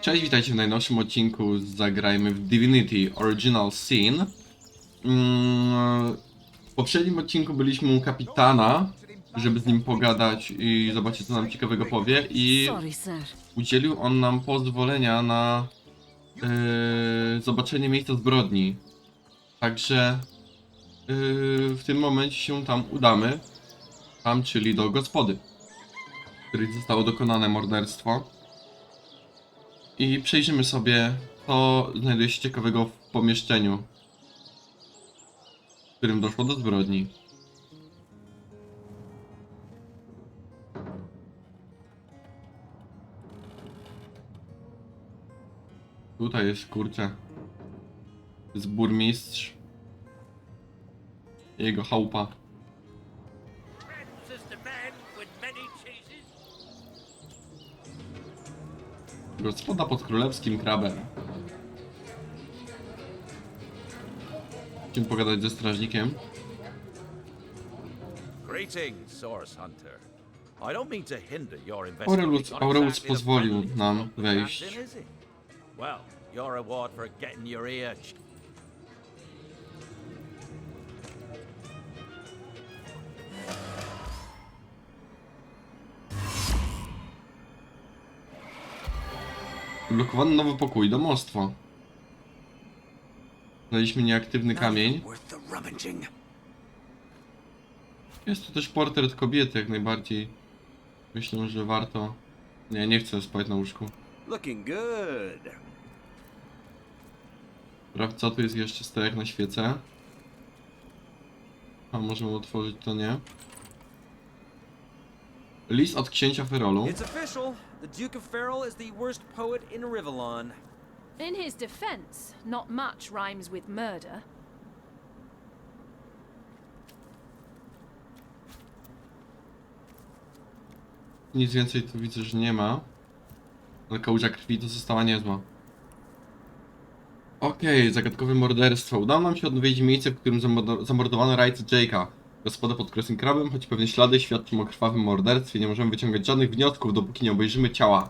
Cześć, witajcie w najnowszym odcinku z Zagrajmy w Divinity Original Sin. W poprzednim odcinku byliśmy u kapitana, żeby z nim pogadać i zobaczyć, co nam ciekawego powie, i udzielił on nam pozwolenia na zobaczenie miejsca zbrodni. Także w tym momencie się tam udamy, czyli do gospody, w której zostało dokonane morderstwo. I przejrzymy sobie, co znajduje się ciekawego w pomieszczeniu, w którym doszło do zbrodni. Tutaj jest, kurczę, jest burmistrz, jego chałupa. Gospoda pod królewskim krabem. Chcemy pogadać ze strażnikiem. Aurelus pozwolił nam wejść. Blokowany nowy pokój, domostwo. Znaleźliśmy nieaktywny kamień. Jest tu też portret kobiety, jak najbardziej. Myślę, że warto... Nie chcę spać na łóżku. Sprawdź, co tu jest jeszcze, stojak na świecę. A możemy otworzyć, to nie. List od księcia Ferolu. The Duke of Ferrol is the worst poet in Rivellon. In his defense, not much rhymes with murder. Nic więcej tu widzę, że nie ma. Ale kałuża krwi to została niezła. Okej, zagadkowe morderstwo. Udało nam się odwiedzić miejsce, w którym zamordowano Rajcy Jake'a. Gospoda pod królewskim krabem, choć pewne ślady świadczą o krwawym morderstwie, nie możemy wyciągać żadnych wniosków, dopóki nie obejrzymy ciała.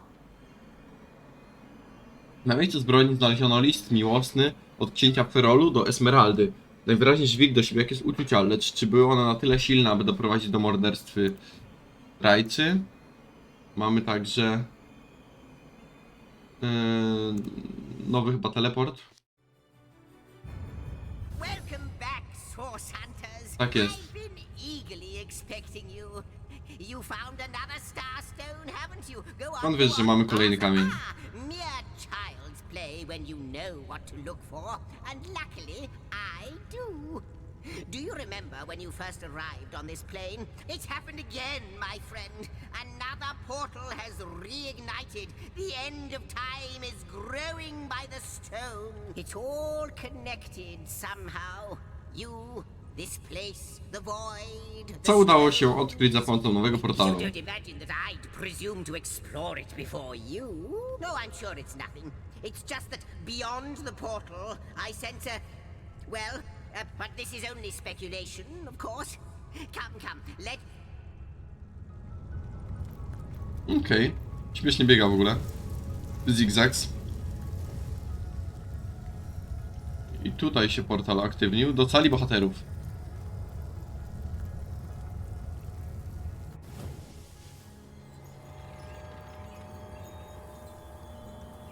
Na miejscu zbrodni znaleziono list miłosny od księcia Ferolu do Esmeraldy. Najwyraźniej dźwig do siebie jakieś uczucia, lecz czy były one na tyle silne, aby doprowadzić do morderstwy Rajcy? Mamy także nowy chyba teleport. Tak jest. Pan wiesz, że mamy kolejny kamień. Do you remember when you first arrived on this plane? It's happened again, my friend. Another portal has reignited. The end of time is growing by the stone. It's all connected somehow. You, this place, the void. Co udało się odkryć za pomocą nowego portalu? You don't imagine that I'd presume to explore it before you? No, I'm sure it's nothing. It's just that beyond the portal, I sense a... well... but this is only speculation, of course. Come, let... Okej. Śmiesznie biega w ogóle. Zigzags. I tutaj się portal aktywnił do sali bohaterów.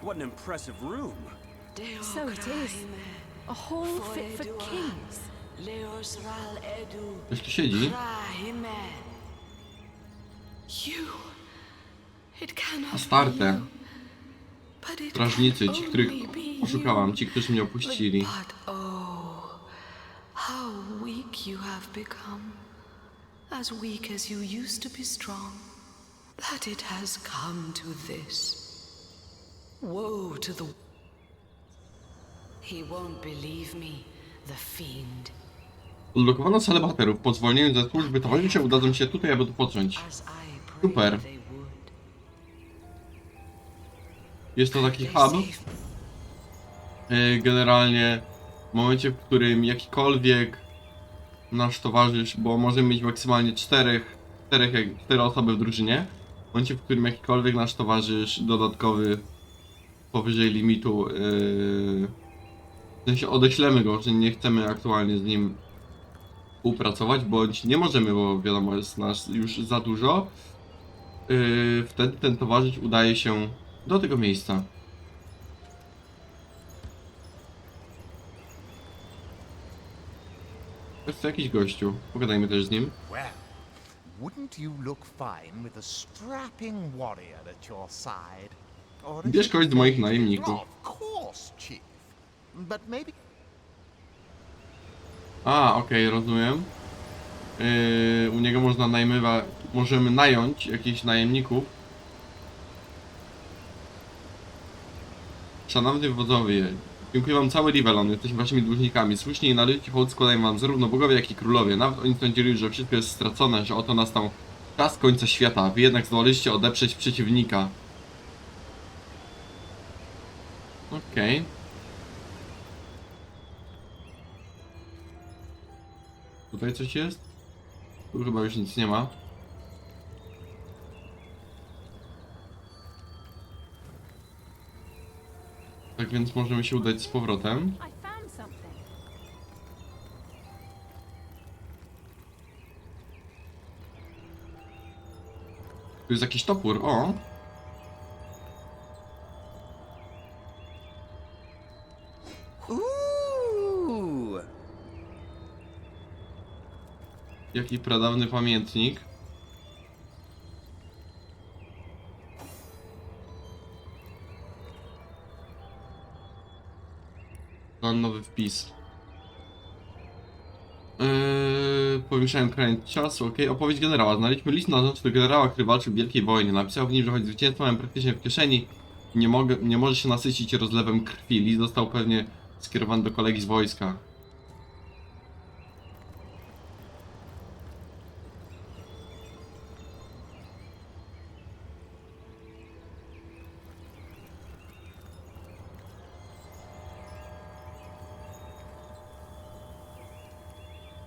What an impressive room. So it is. A hall fit for kings. Ktoś tu siedzi. Astarte. Strażnicy, ci, których oszukałam, ci, którzy mnie opuścili. How weak you have become. As weak as you used to be strong. That it has come to this. Woe to the... He won't believe me, the fiend. Odblokowano salę bohaterów. Po zwolnieniu ze służby towarzysze udadzą się tutaj, aby tu począć. Super. Jest to taki hub. Generalnie w momencie, w którym jakikolwiek nasz towarzysz, bo możemy mieć maksymalnie 4 osoby w drużynie, w momencie, w którym jakikolwiek nasz towarzysz dodatkowy powyżej limitu, w sensie odeślemy go, że nie chcemy aktualnie z nim współpracować, bądź nie możemy, bo wiadomo, jest nas już za dużo, wtedy ten towarzysz udaje się do tego miejsca. Jest to jakiś gościu, pogadajmy też z nim. Well, wouldn't you look fine with a strapping warrior at your side? Or Bierz kogoś z moich najemników. Of course, chief. But maybe A, okej, rozumiem. U niego można możemy nająć jakichś najemników. Szanowny wodzowie, dziękuję wam cały Rivelon, jesteśmy waszymi dłużnikami. Słusznie i należycie hołd składają wam zarówno bogowie, jak i królowie. Nawet oni sądzili, że wszystko jest stracone, że oto nastał czas końca świata. Wy jednak zdołaliście odeprzeć przeciwnika. Okej. Tutaj coś jest? Tu chyba już nic nie ma. Tak więc możemy się udać z powrotem. I found something. Tu jest jakiś topór, o! Ooh! Jaki pradawny pamiętnik. Mam nowy wpis. Powiększałem krańc czasu, ok. Opowieść generała. Znaleźliśmy list należący do generała, który walczył w Wielkiej Wojnie. Napisał w nim, że choć zwycięstwo mam praktycznie w kieszeni, nie może się nasycić rozlewem krwi. List został pewnie skierowany do kolegi z wojska.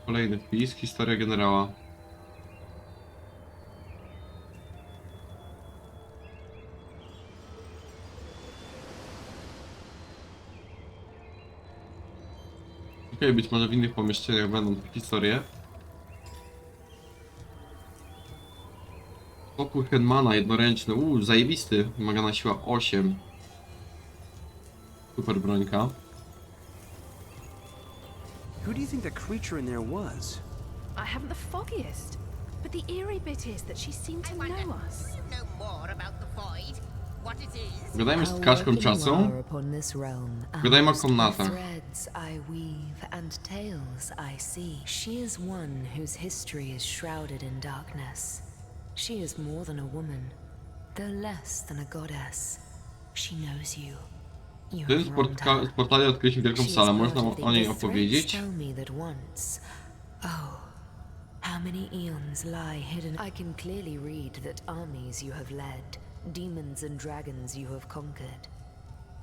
Kolejny wpis, historia generała. Okej, być może w innych pomieszczeniach będą te historie. Topór Hetmana jednoręczny, zajebisty, wymagana siła 8. Super brońka. Who do you think the creature in there was? I haven't the foggiest. But the eerie bit is that she seemed to I wonder, know us. do you know more about the void? What it is? Gadajmy z Kaszką czasu. Gadajmy o komnatach. Threads I weave and tales I see. She is one whose history is shrouded in darkness. She is more than a woman, though less than a goddess. She knows you. You To have jest wronged her. z portali odkryliśmy wielką She is salę. part Można of the o niej threads opowiedzieć. tell me that once. Oh, how many eons lie hidden. I can clearly read that armies you have led, demons and dragons you have conquered.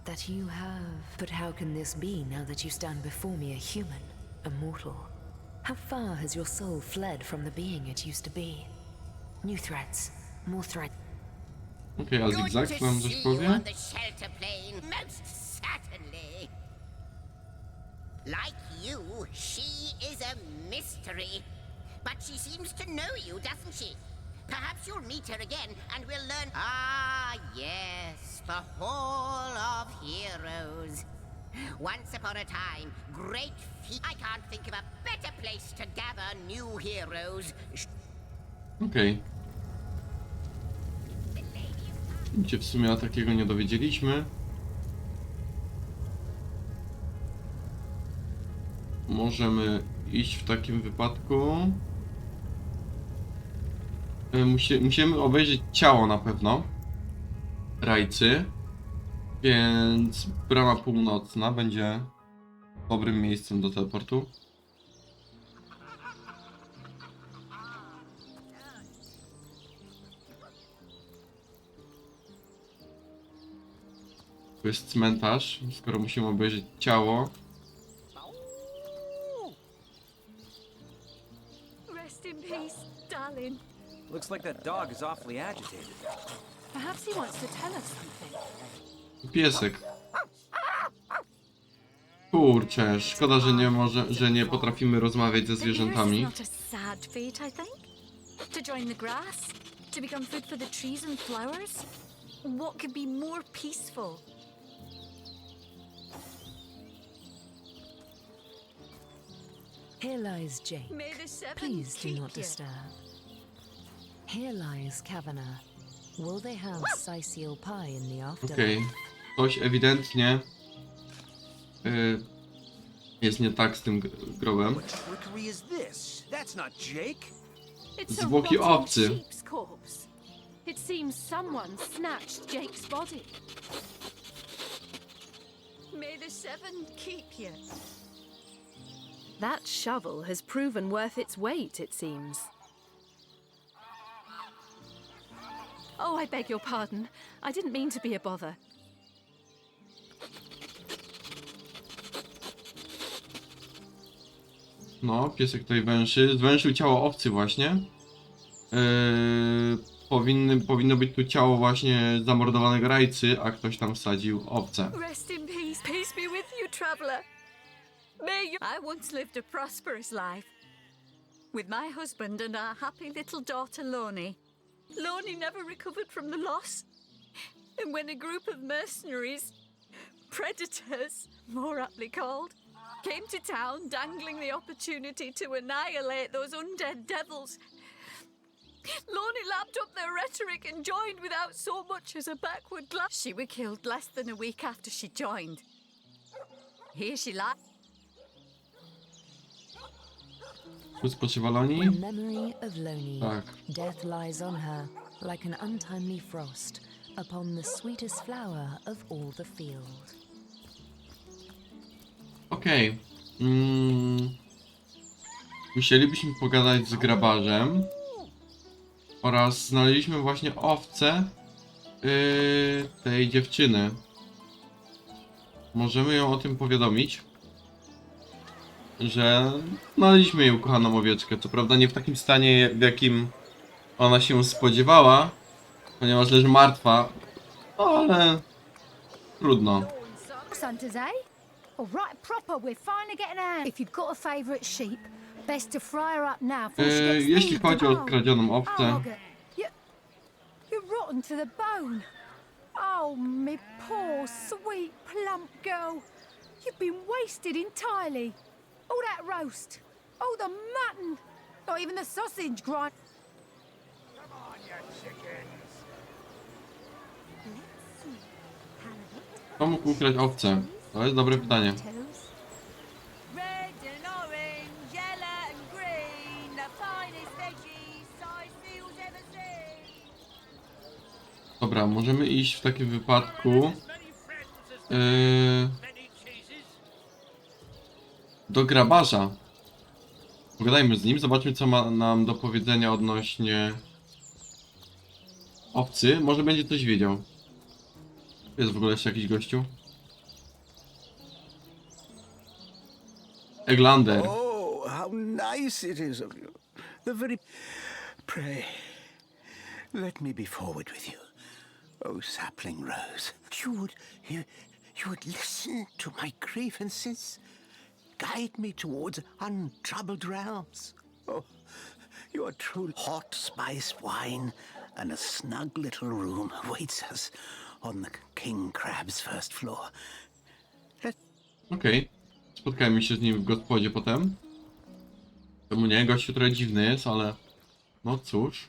That you have. But how can this be now that you stand before me a human, a mortal? How far has your soul fled from the being it used to be? New threats, more threats. Okej, a Good zigzag to nam coś see you powie? on the shelter plane, most certainly. Like you, she is a mystery. But she seems to know you, doesn't she? Perhaps you'll meet her again and we'll learn... Ah, yes, the Hall of Heroes. Once upon a time, great I can't think of a better place to gather new heroes. Okej. Nic się w sumie takiego nie dowiedzieliśmy. Możemy iść w takim wypadku. Musimy obejrzeć ciało na pewno Rajcy, więc brama północna będzie dobrym miejscem do teleportu. Tu jest cmentarz, skoro musimy obejrzeć ciało. Rest in peace, darling. Looks like that dog is awfully agitated. Perhaps he wants to tell us something. Piesek. Kurczę, szkoda, że nie potrafimy rozmawiać ze zwierzętami. Not a sad fate, I think. To join the grass, to become food for the trees and flowers. What could be more peaceful? Here lies Jake. May the seven Please do keep not you. disturb. Here lies Kavanagh. Will they have Sicil pie in the afterlife? Okej. Ktoś ewidentnie jest nie tak z tym grobem. What trickery is this? That's not Jake. It's a Zwłoki rotten obcy. sheep's corpse. It seems someone snatched Jake's body. May the seven keep you. That shovel has proven worth its weight, it seems. Oh, I beg your pardon. I didn't mean to be a bother. No, piesek tutaj węszy. Zwęszył ciało owcy właśnie. Powinno być tu ciało właśnie zamordowanego Rajcy, a ktoś tam wsadził owcę. Rest in peace. Peace be with you, traveler. May you... I once lived a prosperous life. With my husband and our happy little daughter, Loni. Loni never recovered from the loss. And when a group of mercenaries, predators, more aptly called, came to town dangling the opportunity to annihilate those undead devils, Loni lapped up their rhetoric and joined without so much as a backward glance. She was killed less than a week after she joined. Here she lies. Tu spoczywa Loni? In memory of Loni, Tak. death lies on her like an untimely frost upon the sweetest flower of all the field. Okej. Musielibyśmy pogadać z grabarzem. Oraz znaleźliśmy właśnie owcę tej dziewczyny. Możemy ją o tym powiadomić, że znaleźliśmy jej ukochaną owieczkę. Co prawda nie w takim stanie, w jakim ona się spodziewała, ponieważ leży martwa, ale trudno. Hunters, eh? All right, proper. We're finally getting out. If you've got a favourite sheep, best to fry her up now before she gets Jeśli thin. chodzi o skradzioną owcę, Margaret, you're rotten to the bone. Oh, me poor, sweet, plump girl. You've been wasted entirely. All that roast, all the mutton, not even the sausage grind. kto mógł ukraść owcę? To jest dobre pytanie. Red and orange, yellow and green, the finest veggies Sicil's ever seen. Dobra, możemy iść w takim wypadku do grabarza. Pogadajmy z nim, zobaczmy co ma nam do powiedzenia odnośnie owcy. Może będzie coś wiedział. Jest w ogóle jeszcze jakiś gościu? Eglander. Oh, how nice it is of you. The very... Pray, let me be forward with you. Oh, sapling rose. You would listen to my grievances. Guide me towards untroubled realms. Oh, your true hot spiced wine and a snug little room awaits us on the king crab's first floor. Okej. Spotkajmy się z nim w gospodzie potem. Czemu nie? Gościu trochę dziwny jest, ale... No cóż.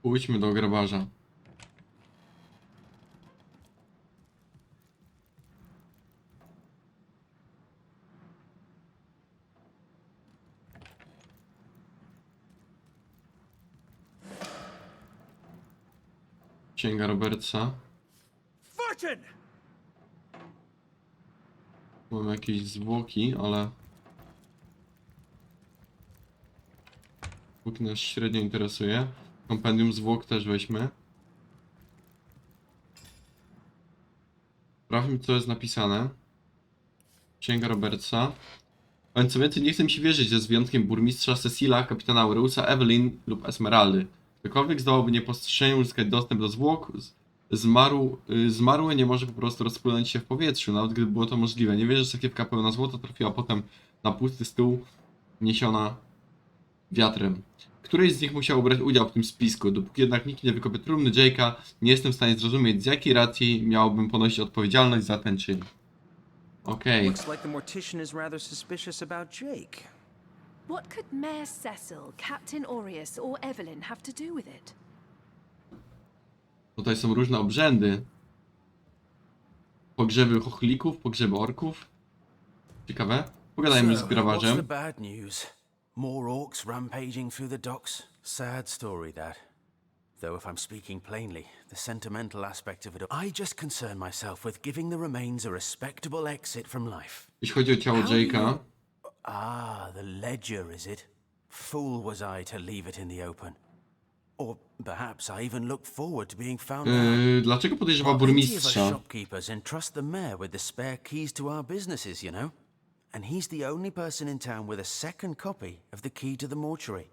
Pójdźmy do grabarza. Księga Robertsa. Fortune! Mamy jakieś zwłoki, ale... Zwłoki nas średnio interesuje. Kompendium zwłok też weźmy. Sprawdźmy co jest napisane. Księga Robertsa. Ale co więcej, nie chcę mi się wierzyć, że z wyjątkiem burmistrza Cecila, kapitana Aureus'a, Evelyn lub Esmeraldy, ktokolwiek zdołałby niepostrzeżenie uzyskać dostęp do zwłok, zmarły nie może po prostu rozpłynąć się w powietrzu, nawet gdyby było to możliwe. Nie wierzę, że sakiewka pełna złota trafiła potem na pusty stół, niesiona wiatrem. Któryś z nich musiał brać udział w tym spisku. Dopóki jednak nikt nie wykopie trumny Jake'a, nie jestem w stanie zrozumieć, z jakiej racji miałbym ponosić odpowiedzialność za ten czyn. Okej. Looks like the mortician is rather suspicious about Jake. What could Mayor Cecil, Captain Aureus, or Evelyn have to do with it? Tutaj są różne obrzędy. Pogrzeby chochlików, pogrzeby orków. Ciekawe. Pogadajmy z What's grabarzem. the bad news? More orcs rampaging through the docks? Sad story, that. Though if I'm speaking plainly, the sentimental aspect of it all, I just concern myself with giving the remains a respectable exit from life. Jeśli chodzi o ciało Jake'a. Ah, the ledger, is it? Fool was I to leave it in the open. Or perhaps I even looked forward to being found out. Dlaczego podejrzewa Plenty of us burmistrza? shopkeepers entrust the mayor with the spare keys to our businesses, you know? And he's the only person in town with a second copy of the key to the mortuary.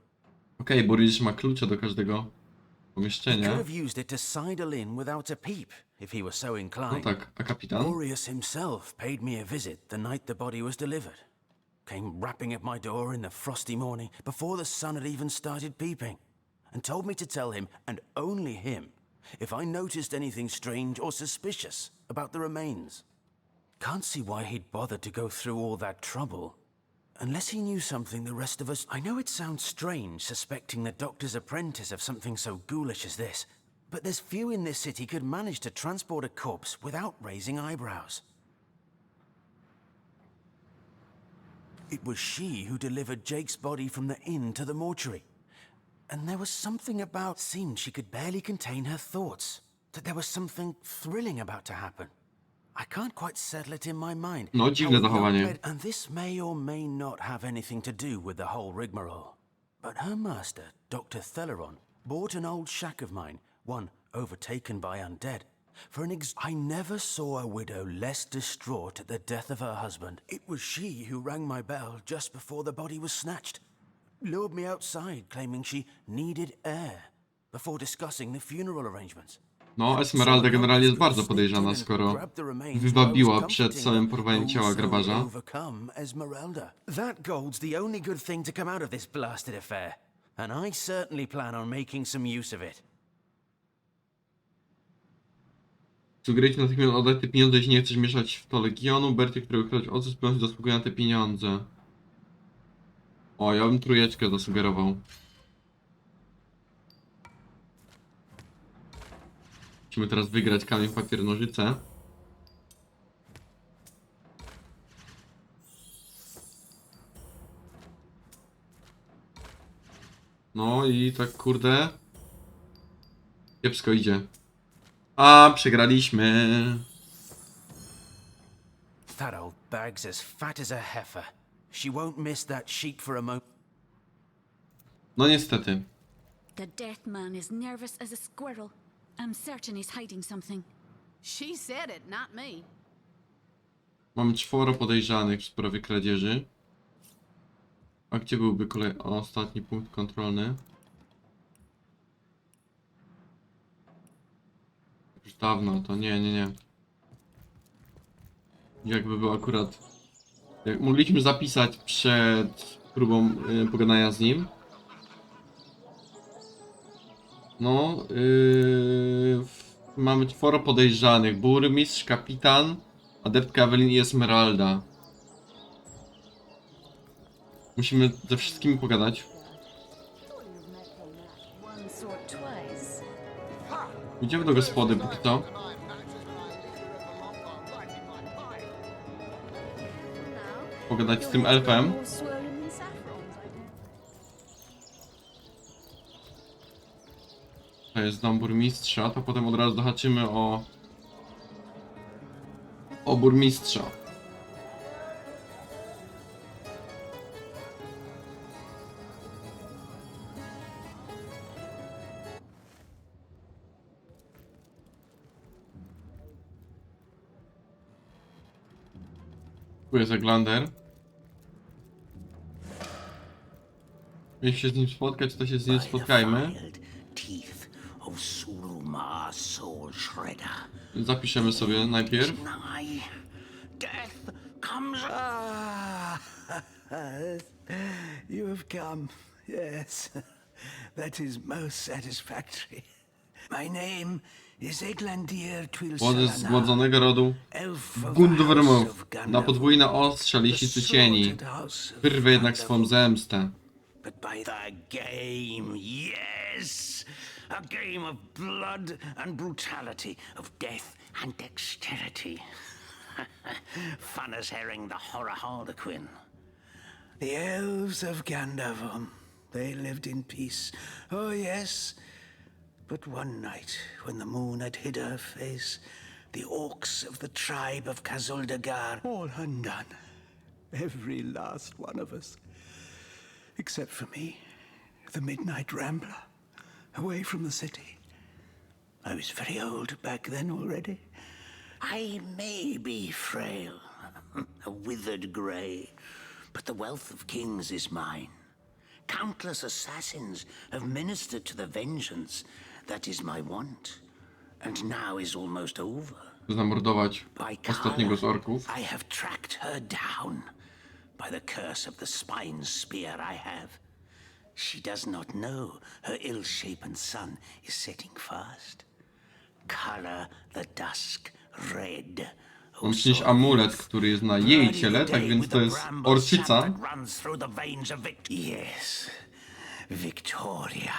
Okej, burmistrz ma klucze do każdego He pomieszczenia. could have used it to sidle in without a peep, if he were so No inclined. tak, a kapitan? Aureus himself paid me a visit the night the body was delivered. Came rapping at my door in the frosty morning before the sun had even started peeping, and told me to tell him, and only him, if I noticed anything strange or suspicious about the remains. Can't see why he'd bothered to go through all that trouble. Unless he knew something the rest of us... I know it sounds strange suspecting the doctor's apprentice of something so ghoulish as this, but there's few in this city could manage to transport a corpse without raising eyebrows. It was she who delivered Jake's body from the inn to the mortuary. And there was something about... Seemed she could barely contain her thoughts. That there was something thrilling about to happen. I can't quite settle it in my mind. No, dziwne zachowanie. And this may or may not have anything to do with the whole rigmarole. But her master, Dr. Theleron, bought an old shack of mine, one overtaken by undead, for an I never saw a widow less distraught at the death of her husband. It was she who rang my bell just before the body was snatched. Lured me outside, claiming she needed air, before discussing the funeral arrangements. No, Esmeralda generalnie jest bardzo podejrzana, skoro wywabiła przed samym porwaniem ciała grabarza. That gold's the only good thing to come out of this blasted affair, and I certainly plan on making some use of it. Sugeruję natychmiast oddać te pieniądze, jeśli nie chcesz mieszać w to Legionu. Bertie, który ukradł ojcu, spełnić zasługuje na te pieniądze. O, ja bym trójeczkę zasugerował. Musimy teraz wygrać kamień, papier, nożyce. No i tak kurde. Kiepsko idzie. A, przegraliśmy. That old bag's as fat as a heifer. She won't miss that sheet for a moment. No niestety. The death man is nervous as a squirrel. I'm certain he's hiding something. She said it, not me. Mamy 4 podejrzanych w sprawie kradzieży. A gdzie byłby ostatni punkt kontrolny? Już dawno, to nie. Jakby był akurat... Jak mogliśmy zapisać przed próbą pogadania z nim. No, mamy 4 podejrzanych. Burmistrz, kapitan, adeptka Evelyn i Esmeralda. Musimy ze wszystkimi pogadać. Idziemy do gospody póki co. Pogadać z tym elfem. To jest dom burmistrza, to potem od razu zahaczymy o burmistrza. Tu jest Eglander. jeśli się z nim spotkać, to się z nim spotkajmy. Zapiszemy sobie najpierw. You have come. Yes, that is most satisfactory. My name is Eglandir Władzy zgładzonego rodu Gundwyrmów na podwójne ostrza liścicy cieni. Wyrwę jednak swą zemstę. But by the game, yes! A game of blood and brutality, of death and dexterity. Fun as herring the horror harlequin. The elves of Gandavum, they lived in peace. Oh yes, but one night, when the moon had hid her face, the orcs of the tribe of Kazuldagar, all undone. Every last one of us. Except for me, the midnight rambler, away from the city. I was very old back then already. I may be frail, a withered grey, but the wealth of kings is mine. Countless assassins have ministered to the vengeance that is my want, and now is almost over. Zamordować ostatniego z orków. I have tracked her down. By the curse of the spine spear I have. She does not know her ill-shapen sun is setting fast. Color the dusk red. Mam przynieść amulet, który jest na jej ciele, tak więc to jest orczyca. Yes, Victoria.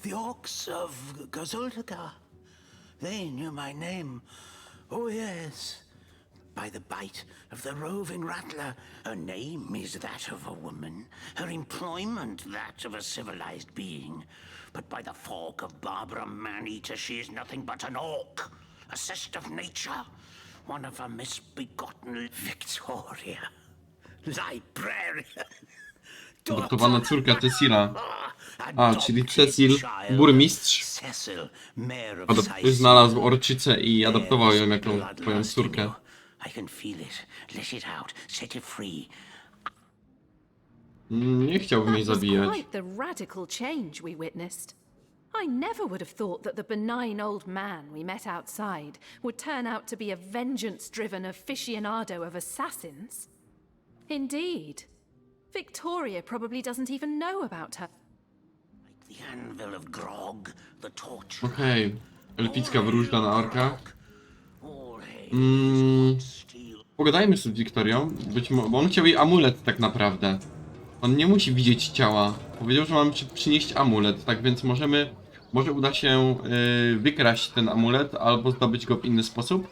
The orcs of Gazuldagar. They knew my name. Oh yes. By the bite of the roving rattler. Her name is that of a woman, her employment that of a civilized being. But by the fork of Barbara Man-Eater, she is nothing but an orc, a sister of nature, one of a misbegotten Victoria, librarian. Adoptowana córka Cecila. A, czyli Cecil, burmistrz, znalazł orczycę i adoptował ją jako swoją córkę. Nie chciałbym jej zabijać. Quite the radical change we witnessed. I never would have thought that the benign old man we met outside would turn out to be a vengeance-driven aficionado of assassins. Indeed, Victoria probably doesn't even know about her. Okej, elficka wróżba na orkach. Pogadajmy z Wiktorią, bo on chciał jej amulet tak naprawdę. On nie musi widzieć ciała. Powiedział, że mamy przynieść amulet, tak więc może uda się wykraść ten amulet albo zdobyć go w inny sposób.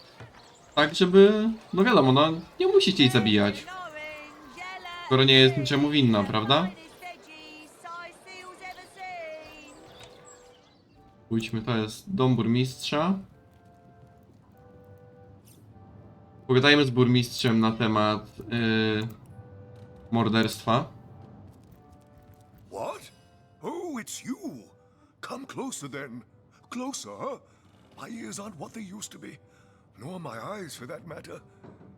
Tak, żeby, no wiadomo, no nie musicie jej zabijać. Skoro nie jest niczemu winna, prawda? Pójdźmy, to jest dom burmistrza. Pogadajmy z burmistrzem na temat morderstwa. What? Oh, it's you. Come closer then. Closer, huh? My ears aren't what they used to be. Nor my eyes, for that matter.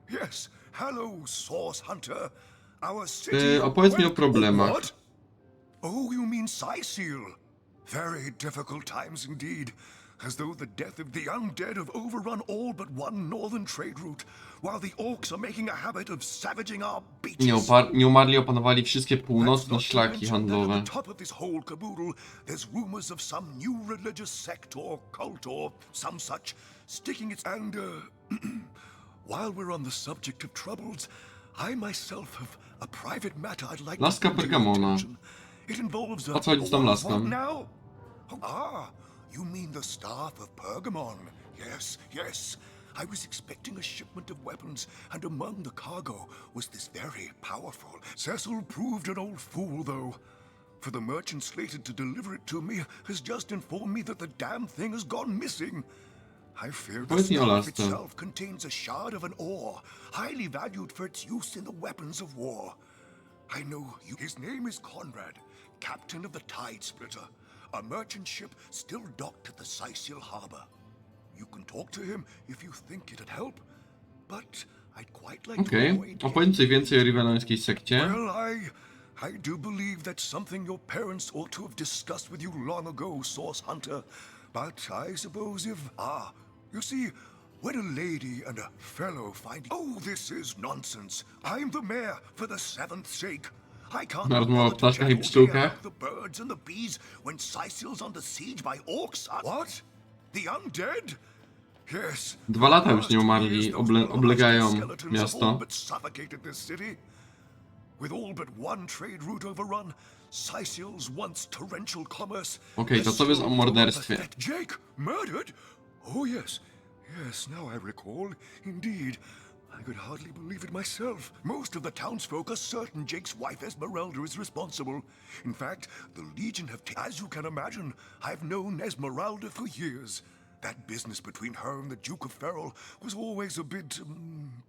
Yes, hello, Source Hunter. Our city... Opowiedz mi o problemach. What? Oh, you mean Cyseal. Very difficult times indeed. As though the death of the undead have overrun all but one northern trade route, while the orcs are making a habit of savaging our beaches. Nieumarli opanowali wszystkie północne szlaki handlowe. At the top of this whole caboodle, there's rumors of some new religious sect or cult or some such sticking its... And, while we're on the subject of troubles, I myself have a private matter I'd like Laska to bring to your Pergamona. attention. It involves a... O co chodzi z tą laską? What now? Ah, you mean the staff of Pergamon? Yes, yes. I was expecting a shipment of weapons, and among the cargo was this very powerful... Cecil proved an old fool, though. For the merchant slated to deliver it to me has just informed me that the damn thing has gone missing. I fear the staff itself contains a shard of an ore, highly valued for its use in the weapons of war. I know you. His name is Conrad, captain of the Tide Splitter, a merchant ship still docked at the Cyseal harbor. You can talk to him if you think it'd help, but I'd quite like to avoid... Opowiedz coś więcej o riwelańskiej sekcie. Well, I I do believe that's something your parents ought to have discussed with you long ago, Source Hunter. But I suppose if... you see, when a lady and a fellow find... Oh, this is nonsense. I'm the mayor for the 7th sake. I can't Rozmowa o bother to ptaszkach i chat all day pszczółkach. about the birds and the bees when Sicil's under siege by orcs. What? The undead? Yes. 2 lata już nie umarli, oblegają miasto. With all but one trade route overrun, Sicil's once torrential commerce. Okej, to co wiesz o morderstwie? Jake murdered? Oh yes, yes. Now I recall. Indeed, I could hardly believe it myself. Most of the townsfolk are certain Jake's wife Esmeralda is responsible. In fact, the Legion have, as you can imagine, I've known Esmeralda for years. That business between her and the Duke of Ferrol was always a bit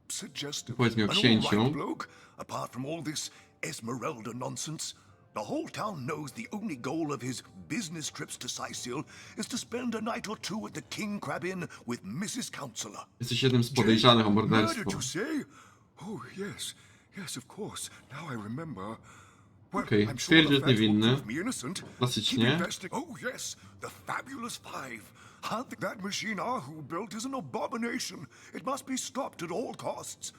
suggestive. Powiedz mi o An księciu. all right bloke, apart from all this Esmeralda nonsense. The whole town knows the only goal of his business trips to Sicil is to spend a night or two at the King Crab Inn with Mrs. Counselor. Jesteś jednym z podejrzanych o Jake, morderstwo. murdered, you say? Oh yes, yes, of course. Now I remember. Well, Okej, I'm sure twierdził, the jest facts will niewinny. prove me innocent. Klasycznie. Oh yes, the fabulous 5. That machine Ahu built is an abomination. It must be stopped at all costs.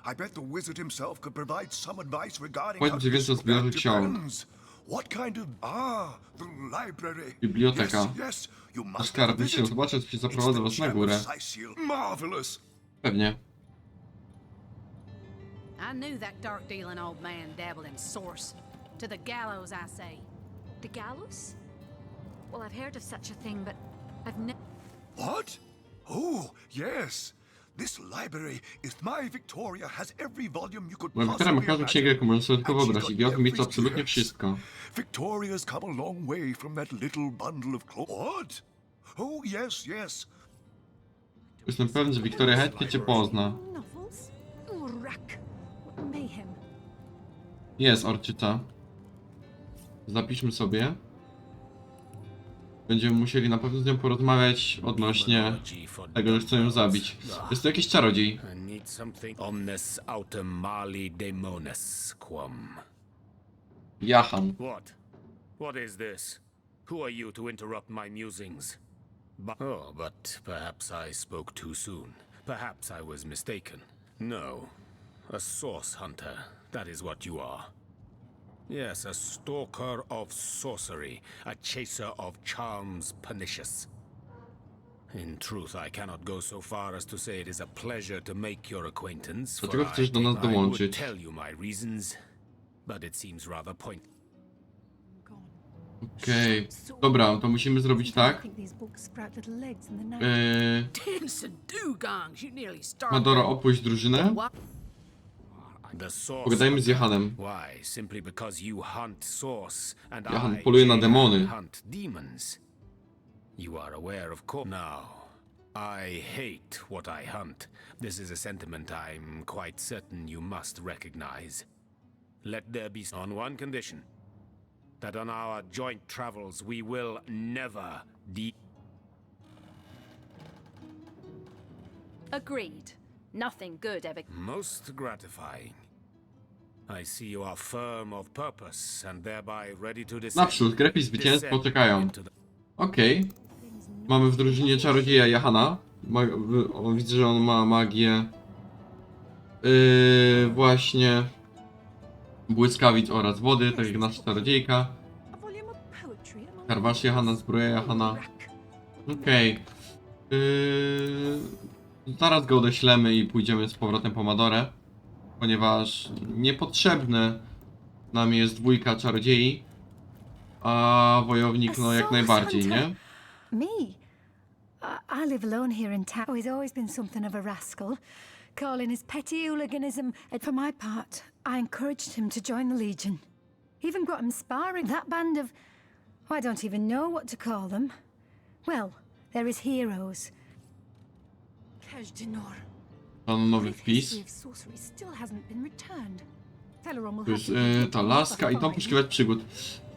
I bet the wizard himself could provide some advice regarding how Powiedz mi więcej o to zbiorach ksiąg. What kind of... the library. Biblioteka. Yes, yes, you Na must have a skarbnicie, visit. zobaczę, czy It's zaprowadzę the was na gem górę. of Sicil. Marvelous. Pewnie. I knew that dark-dealing old man dabbled in source. To the gallows, I say. The gallows? Well, I've heard of such a thing, but I've never... What? Oh, yes. This library is my Victoria has every volume you could Moja Wiktoria ma possibly każdą księgę, jaką możesz sobie tylko wyobrazić. W tym miejscu absolutnie wszystko. Victoria's come a long way from that little bundle of clothes. What? Oh, yes, yes. Jestem pewny, że Wiktoria chętnie cię pozna. Novels? Urak. Mayhem. Jest orczyca. Zapiszmy sobie. Będziemy musieli na pewno z nią porozmawiać odnośnie tego, że chcą ją zabić. Jest to jakiś czarodziej. Omnes autem mali demones quam. Jahan. What? What is this? Who are you to interrupt my musings? Oh, but perhaps I spoke too soon. Perhaps I was mistaken. No. A source hunter. That is what you are. Yes, a stalker of sorcery, a chaser of charms pernicious. In truth, I cannot go so far as to say it is a pleasure to make your acquaintance, for Dlaczego chcesz do nas I would dołączyć? tell you my reasons, but it seems rather point. Okej. Dobra, to musimy zrobić tak. Madoro, opuść drużynę. Pogadajmy z Jahanem. Why? Simply because you hunt source and Jahan I, poluje na demony. hunt demons. You are aware of course. Now, I hate what I hunt. This is a sentiment I'm quite certain you must recognize. Let there be on one condition. That on our joint travels we will never Agreed. Nothing good ever... Most gratifying. I see you are firm of purpose and thereby ready to descend. Naprzód, grepy i zwycięstwo czekają. Okej. Mamy w drużynie czarodzieja Jahana. Widzę, że on ma magię. Właśnie. Błyskawic oraz wody, tak jak nasza czarodziejka. Karwasz Jahana, zbroja Jahana. Okej. Zaraz go odeślemy i pójdziemy z powrotem po Madorę. Ponieważ niepotrzebne nam jest 2 czarodziei. A wojownik no jak najbardziej, nie? Me? I live alone here in town. He's always been something of a rascal, calling his petty hooliganism. And for my part, I encouraged him to join the Legion. Even got him sparring that band of... Oh, I don't even know what to call them. Well, they're his heroes. Mam nowy wpis. Tu jest ta laska i tą poszukiwać przygód.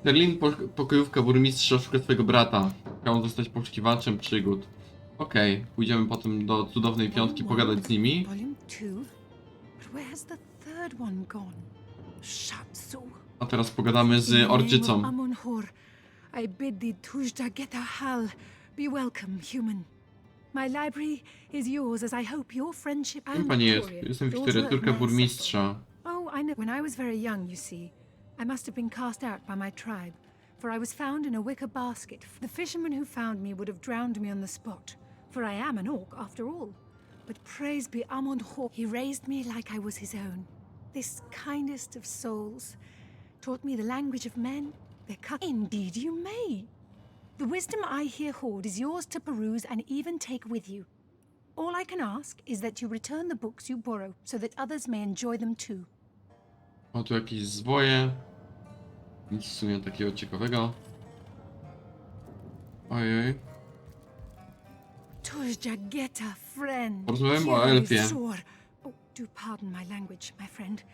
Sterling, pokojówka burmistrza, szuka swojego brata. Chciał zostać poszukiwaczem przygód. Okej, pójdziemy potem do cudownej 5 pogadać z nimi. A teraz pogadamy z orczycą. Amonhor, I bid thee Tujda Geta Hal. Be welcome, human. My library is yours, as I hope your friendship Kim and pani jest? Victoria, Jestem daughter of wicerektorka Mayor burmistrza. Oh, I know. When I was very young, you see, I must have been cast out by my tribe, for I was found in a wicker basket. The fisherman who found me would have drowned me on the spot, for I am an orc after all. But praise be Amon-Hor, he raised me like I was his own. This kindest of souls taught me the language of men. Indeed you may. The wisdom I here hoard is yours to peruse and even take with you. All I can ask is that you return the books you borrow, so that others may enjoy them too. O, tu jakieś zwoje. Nic w sumie takiego ciekawego. Ojej. Tujageta, friend. Porozmawiamy o elfie. Oh, do pardon my language, my friend,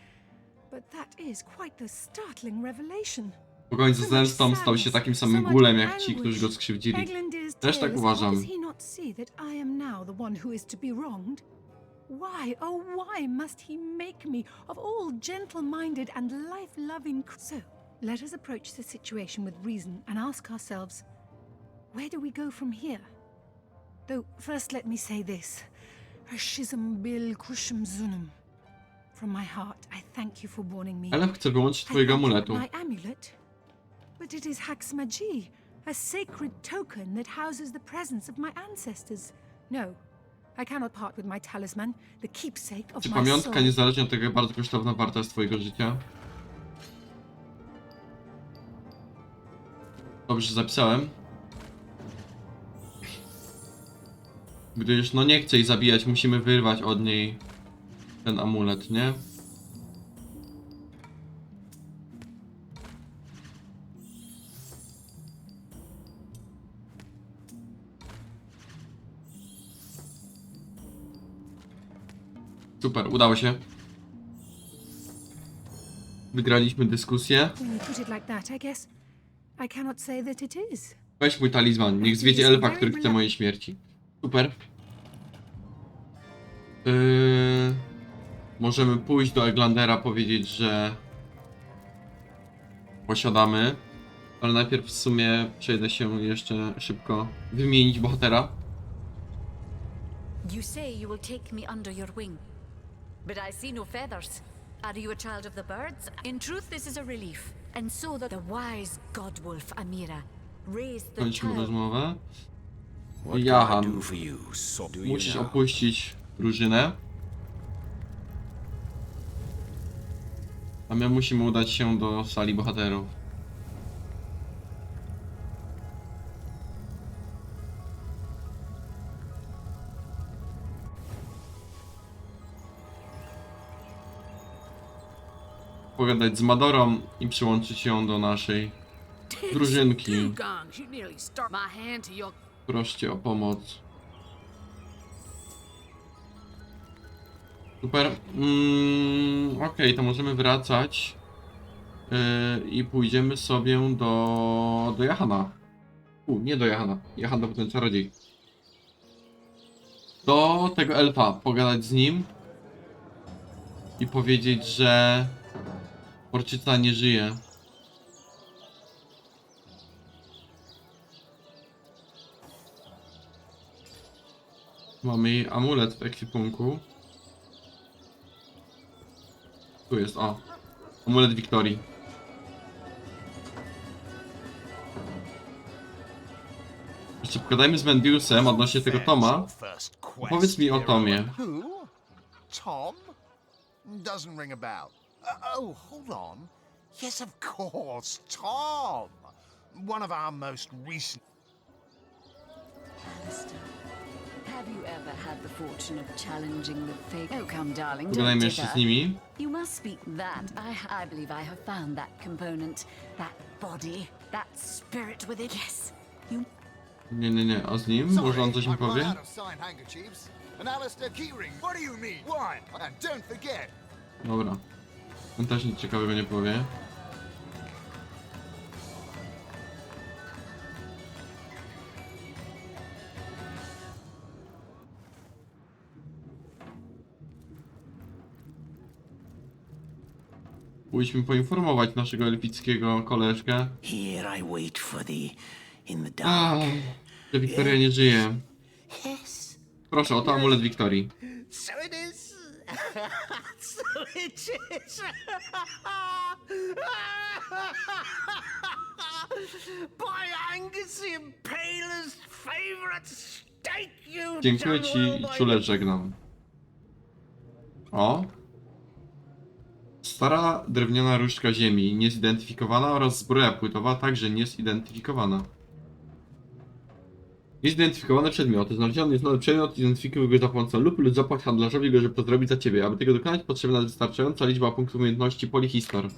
but that is quite the startling revelation. Pogoń za zemstą stał się takim samym gulem jak ci, którzy go skrzywdzili. Też tak uważam. Does he not see that I am now the one who is to be wronged? Why, oh why must he make me, of all gentle-minded and life-loving... So, let us approach the situation with reason and ask ourselves, where do we go from here? Though, first let me say this. Ashizm bil kushum zunum. From my heart, I thank you for warning me. Elf chce wyłączyć twojego amuletu. My amulet? But it is Haxmagi, a sacred token that houses the presence of my ancestors. No, I cannot part with my talisman, the keepsake of Czy my pamiątka, soul. niezależnie od tego, jak bardzo kosztowna warta jest twojego życia? Dobrze, zapisałem. Gdyż, no nie chcę jej zabijać, musimy wyrwać od niej ten amulet, nie? Super, udało się. Wygraliśmy dyskusję. When you put it like that, I guess I cannot say that it is. Weź mój talizman, niech zwiedzie elfa, który chce mojej śmierci. Super. Możemy pójść do Eglandera, powiedzieć, że posiadamy. Ale najpierw w sumie przejdę się jeszcze szybko wymienić bohatera. You say you will take me under your wing, but I see no feathers. Are you a child of the birds? In truth, this is a relief. And so that the wise godwolf Amira raised the Kończymy child. rozmowę. Jahan, musisz opuścić drużynę. A my musimy udać się do sali bohaterów. Pogadać z Madorą i przyłączyć ją do naszej drużynki. Proście o pomoc. Super. Okej, to możemy wracać. I pójdziemy sobie do Jahana. Nie do Jahana. Jahan to był ten czarodziej. Do tego elfa. Pogadać z nim. I powiedzieć, że orczyca nie żyje. Mamy jej amulet w ekwipunku. Tu jest, o. Amulet Wiktorii. Jeszcze pogadajmy z Mendiusem odnośnie tego Toma. Powiedz mi o Tomie. Who? Tom? Doesn't ring a bell. Oh, hold on. Yes, of course, Tom. One of our most recent... Alistair, have you ever had the fortune of challenging the fate? Oh, come, darling, don't Pogadajmy do jeszcze z that. nimi. You must speak that. I believe I have found that component, that body, that spirit within. Yes, you. Nie, a z nim? Może on coś mi powie? And Alistair Keyring, what do you mean? One, and don't forget. Dobra. On też nic ciekawego nie powie. Pójdźmy poinformować naszego elfickiego koleżkę. Here I wait for thee in the A, dark. że Wiktoria nie żyje. Yes. Proszę, oto amulet Wiktorii. So it is. So it is. By Angus the Impaler's favorite steak, you Dziękuję ci i czule żegnam. O. Stara drewniana różdżka ziemi, niezidentyfikowana, oraz zbroja płytowa, także niezidentyfikowana. Niezidentyfikowane przedmioty. Znaleziony jest nowy przedmiot, identyfikuj go za pomocą lupy lub zapłać handlarzowi go, żeby to zrobić za ciebie. Aby tego dokonać, potrzebna jest wystarczająca liczba punktów umiejętności polihistor.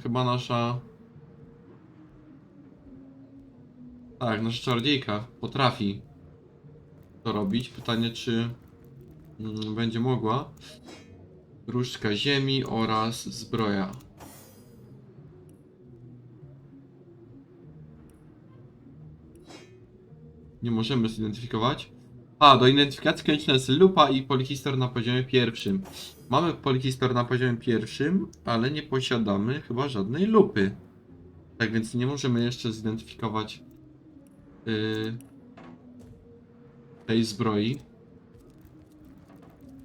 Chyba nasza... Tak, nasza czarodziejka potrafi to robić. Pytanie, czy będzie mogła. Różdżka ziemi oraz zbroja. Nie możemy zidentyfikować. A, do identyfikacji konieczna jest lupa i polihistor na poziomie pierwszym. Mamy polihistor na poziomie pierwszym, ale nie posiadamy chyba żadnej lupy. Tak więc nie możemy jeszcze zidentyfikować tej zbroi.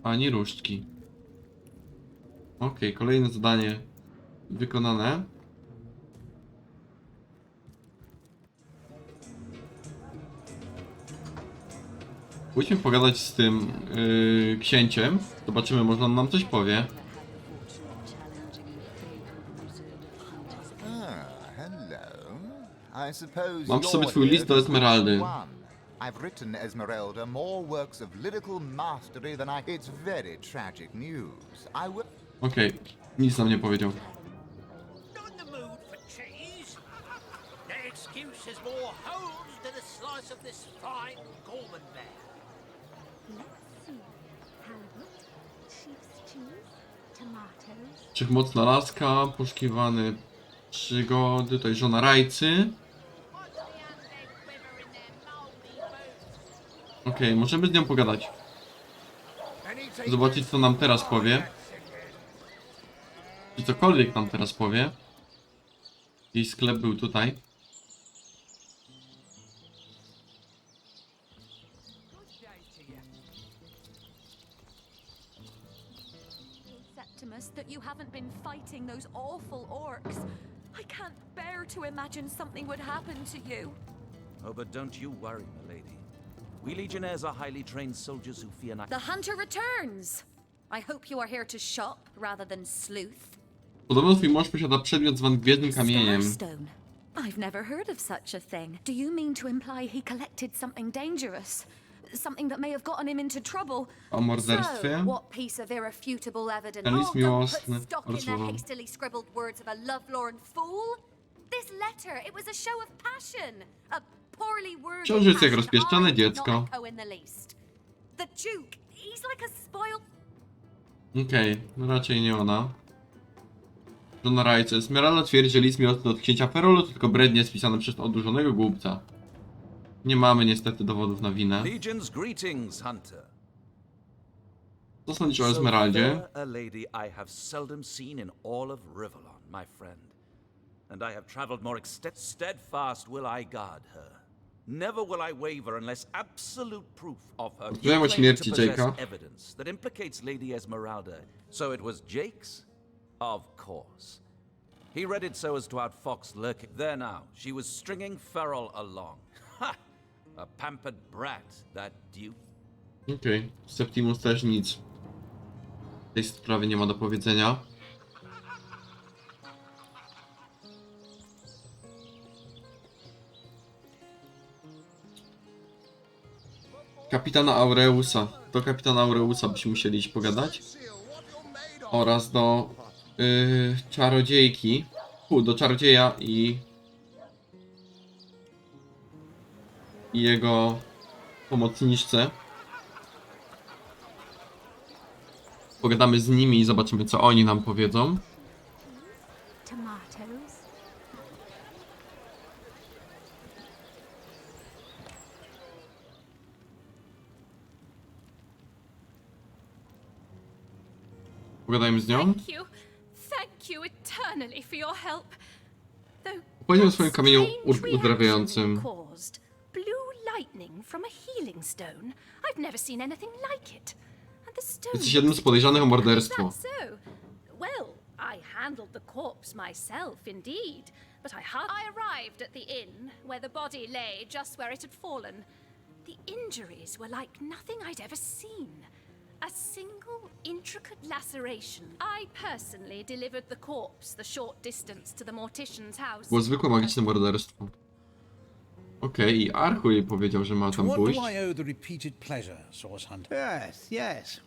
Ani różdżki. Ok, kolejne zadanie wykonane. Pójdźmy pogadać z tym księciem. Zobaczymy, może on nam coś powie. Mam przy sobie twój list do Esmeraldy. I've written Esmeralda more works of lyrical mastery than I... It's very tragic news. I will... Okej, nic nam nie powiedział. Not in the mood for cheese. No excuse is more holes than a slice of this fine Gorman there. Let's see. Halibut, sheep's cheese, tomatoes. Wszechmocna laska, poszukiwany przygody, tutaj żona rajcy. Okej, możemy z nią pogadać. Zobaczyć, co nam teraz powie. Czy cokolwiek nam teraz powie. Jej sklep był tutaj. Septimus, that you haven't been fighting those awful orcs. I can't bear to imagine something would happen to you. Oh, but don't you worry, my lady. We legionnaires are highly trained soldiers who fear not. The hunter returns! I hope you are here to shop rather than sleuth. Podobno twój mąż posiada przedmiot zwany gwiezdnym kamieniem. Starstone. I've never heard of such a thing. Do you mean to imply he collected something dangerous? Something that may have gotten him into trouble? O morderstwie? So, what piece of irrefutable evidence? Ten list don't miłosny. put stock in the hastily scribbled words of a lovelorn fool. This letter, it was a show of passion. A poorly worded Książę jak passion rozpieszczone I did dziecko. not echo in the least. The Duke, he's like a spoiled... Okej, no raczej nie ona. Żona rajcy. Esmeralda twierdzi, że list miłosny od księcia Ferolu to tylko brednie spisane przez odurzonego głupca. Nie mamy niestety dowodów na winę. Legion's greetings, hunter. Co sądzisz o Esmeraldzie? So fair a lady I have seldom seen in all of Rivellon, my friend. And I have traveled more steadfast will I guard her. Never will I waver unless absolute proof of her Odpowiadam o śmierci Jake'a. evidence that implicates Lady Esmeralda. So it was Jake's? Of course. He read it so as to outfox lurking. There now, she was stringing Ferrol along. Ha! A pampered brat, that Duke. Okej, Septimus też nic w tej sprawie nie ma do powiedzenia. Kapitana Aureusa. Do kapitana Aureusa byśmy musieli iść pogadać. Oraz do czarodziejki. Do czarodzieja i jego pomocniczce. Pogadamy z nimi i zobaczymy, co oni nam powiedzą. Tomatoes. Pogadajmy z nią. Thank you eternally for your help. Opowiedział o swoim kamieniu uzdrawiającym. Blue lightning from a healing stone. I've never seen anything like it. And the stone. Jesteś jednym z podejrzanych o morderstwo. Well, I handled the corpse myself, indeed, but I arrived at the inn where the body lay just where it had fallen. The injuries were like nothing I'd ever seen. A single intricate laceration. I personally delivered the corpse the short distance to the mortician's house. Było zwykłe magiczne morderstwo. Okej, i Archu jej powiedział, że ma tam pójść. What do I owe the repeated pleasure, Source Hunter? Yes, yes.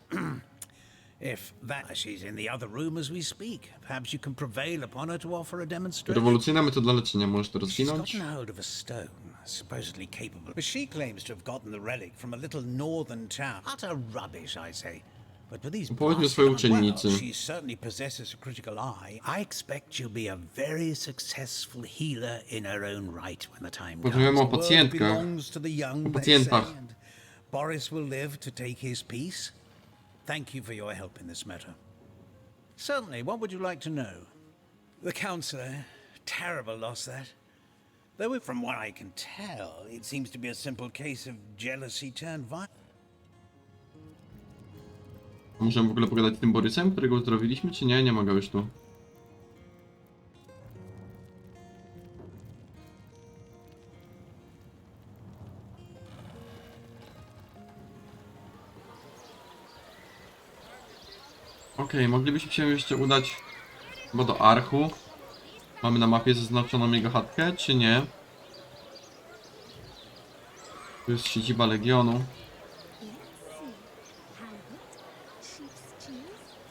If that she's in the other room as we speak, perhaps you can prevail upon her to offer a demonstration. Rewolucyjna metoda leczenia, możesz to She's rozwinąć? gotten hold of a stone, supposedly capable. But she claims to have gotten the relic from a little northern town. Utter rubbish, I say. But with these Opowiedz mi o swojej uczennicy. she certainly possesses a critical eye. I expect she'll be a very successful healer in her own right when the time comes. Porozmawiamy o The world pacjentkach. belongs to the young, O they pacjentach. say, and Boris will live to take his piece. Thank you for your help in this matter. Certainly, what would you like to know? The councillor, terrible loss that. Though from what I can tell, it seems to be a simple case of jealousy turned violence. Możemy w ogóle pogadać z tym Borysem, którego uzdrowiliśmy, czy nie? Nie ma go już tu. Okej, moglibyśmy się jeszcze udać chyba do Archu. Mamy na mapie zaznaczoną jego chatkę, czy nie? Tu jest siedziba Legionu.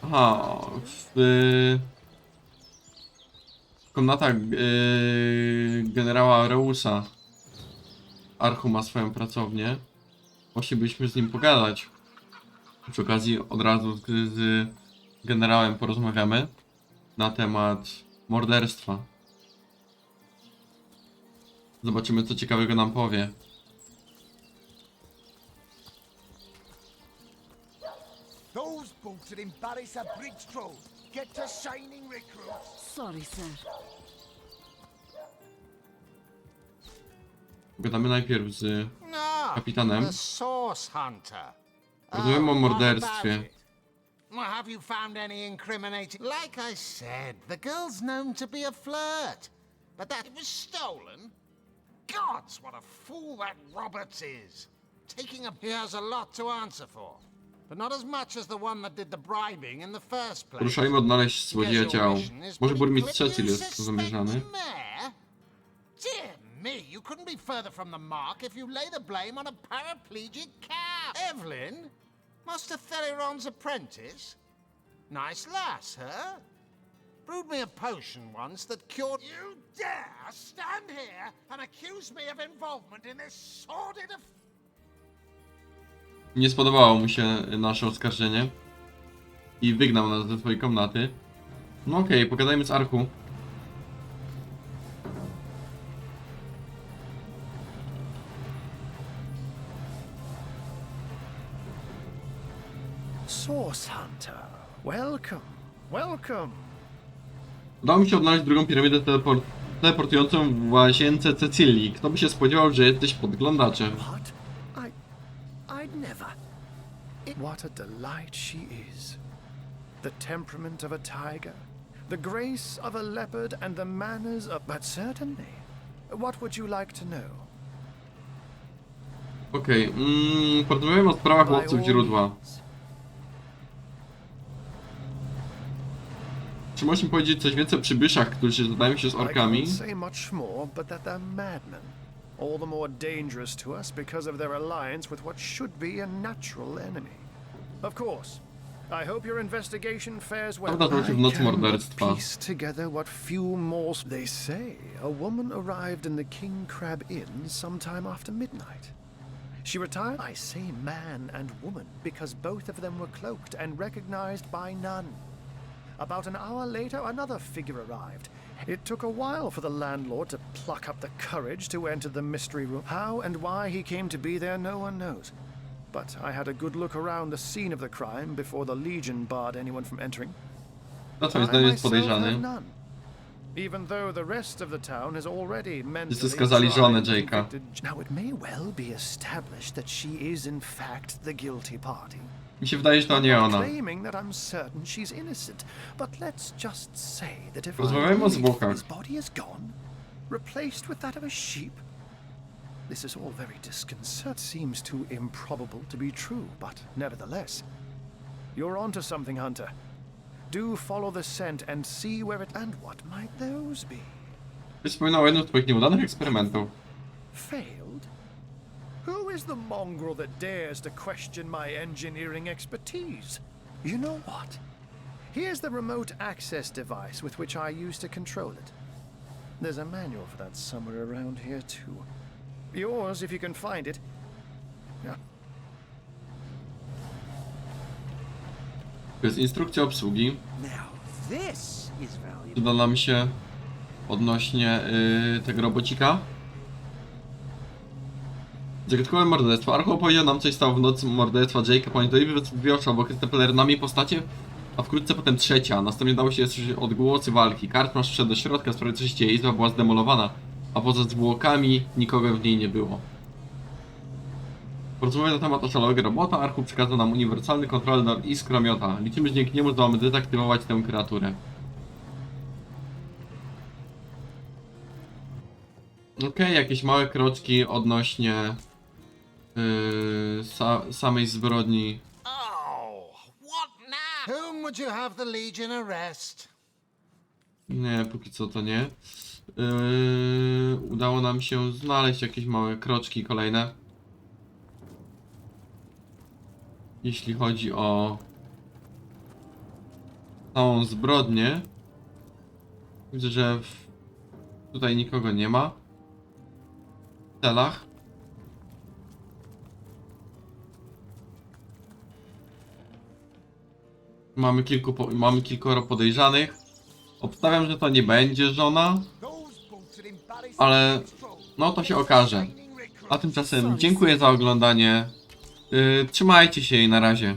Aha, w komnatach generała Reusa Archu ma swoją pracownię. Musielibyśmy z nim pogadać. Przy okazji od razu z generałem porozmawiamy na temat morderstwa. Zobaczymy, co ciekawego nam powie. Those bolts would embarrass a bridge troll. Get to shining recruits. Sorry, sir. Pogadamy najpierw z kapitanem. The Source Hunter. Rozmawiamy o What morderstwie. about it? Well, have you found any incriminating? Like I said, the girl's known to be a flirt. But that it was stolen? Gods, what a fool that Roberts is. He has a lot to answer for. But not as much as the one that did the bribing in the first place. Ruszajmy odnaleźć złodzieja ciał. Może burmistrz Cecil jest zamierzany. Dear me, you couldn't be further from the mark if you lay the blame on a paraplegic cow. Evelyn? Master Theriron's apprentice? Nice lass, huh? Brewed me a potion once that cured... You dare stand here and accuse me of involvement in this sordid affair? Nie spodobało mu się nasze oskarżenie i wygnał nas ze swojej komnaty. No okej, pogadajmy z Archu. Source Hunter, welcome, welcome. Udało mi się odnaleźć drugą piramidę teleportującą w łazience Cecylii. Kto by się spodziewał, że jesteś podglądaczem? I'd never. What a delight she is. The temperament of a tiger, the grace of a leopard, and the manners of... But certainly. What would you like to know? Okej, porozmawiamy o sprawach łowców źródła. Czy możesz mi powiedzieć coś więcej o przybyszach, którzy zadają się z orkami? I can't say much more, but that they're madmen. All the more dangerous to us because of their alliance with what should be a natural enemy. Of course, I hope your investigation fares well. Prawda to w nocy morderstwa. Piece together what few more... They say a woman arrived in the King Crab Inn sometime after midnight. She retired... I say man and woman because both of them were cloaked and recognized by none. About an hour later, another figure arrived. It took a while for the landlord to pluck up the courage to enter the mystery room. How and why he came to be there, no one knows. but I had a good look around the scene of the crime before the Legion barred anyone from entering. No to jest podejrzany. Even though the rest of the town has already Wszyscy skazali żonę Jake'a. Now it may well be established that she is in fact the guilty party. Mi się wydaje, że to nie ona. Claiming that I'm certain she's innocent, but let's just say that if Rozmawiajmy o zwłokach. his body is gone, replaced with that of a sheep. This is all very disconcerting. Seems too improbable to be true, but nevertheless, you're onto something, Hunter. Do follow the scent and see where it... And what might those be? Wspominał o jednym z twoich nieudanych eksperymentów. Failed? Who is the mongrel that dares to question my engineering expertise? You know what? Here's the remote access device with which I used to control it. There's a manual for that somewhere around here too. Yours, if you can find it. Yeah. To jest instrukcja obsługi. Przyda nam się odnośnie tego robocika. Zagadkowe morderstwo. Archo opowiedział nam, coś stało w nocy morderstwa Jake'a. Pamiętaj, wywiosła obok z pelerynami postacie, a wkrótce potem trzecia. Następnie dało się słyszeć odgłosy walki. Karczmarz wszedł do środka, sprawił, co się dzieje. Izba była zdemolowana, a poza zwłokami nikogo w niej nie było. Porozmawiać na temat oszalałego robota, Archu przekazał nam uniwersalny kontroler i skromiota. Liczymy, że dzięki niemu zdołamy dezaktywować tę kreaturę. Okej, jakieś małe kroczki odnośnie samej zbrodni. Whom would you have the Legion arrest? Nie, póki co to nie. Udało nam się znaleźć jakieś małe kroczki kolejne. Jeśli chodzi o całą zbrodnię, widzę, że tutaj nikogo nie ma w celach. Mamy kilkoro podejrzanych. Obstawiam, że to nie będzie żona, ale no to się okaże. A tymczasem dziękuję za oglądanie. Trzymajcie się i na razie.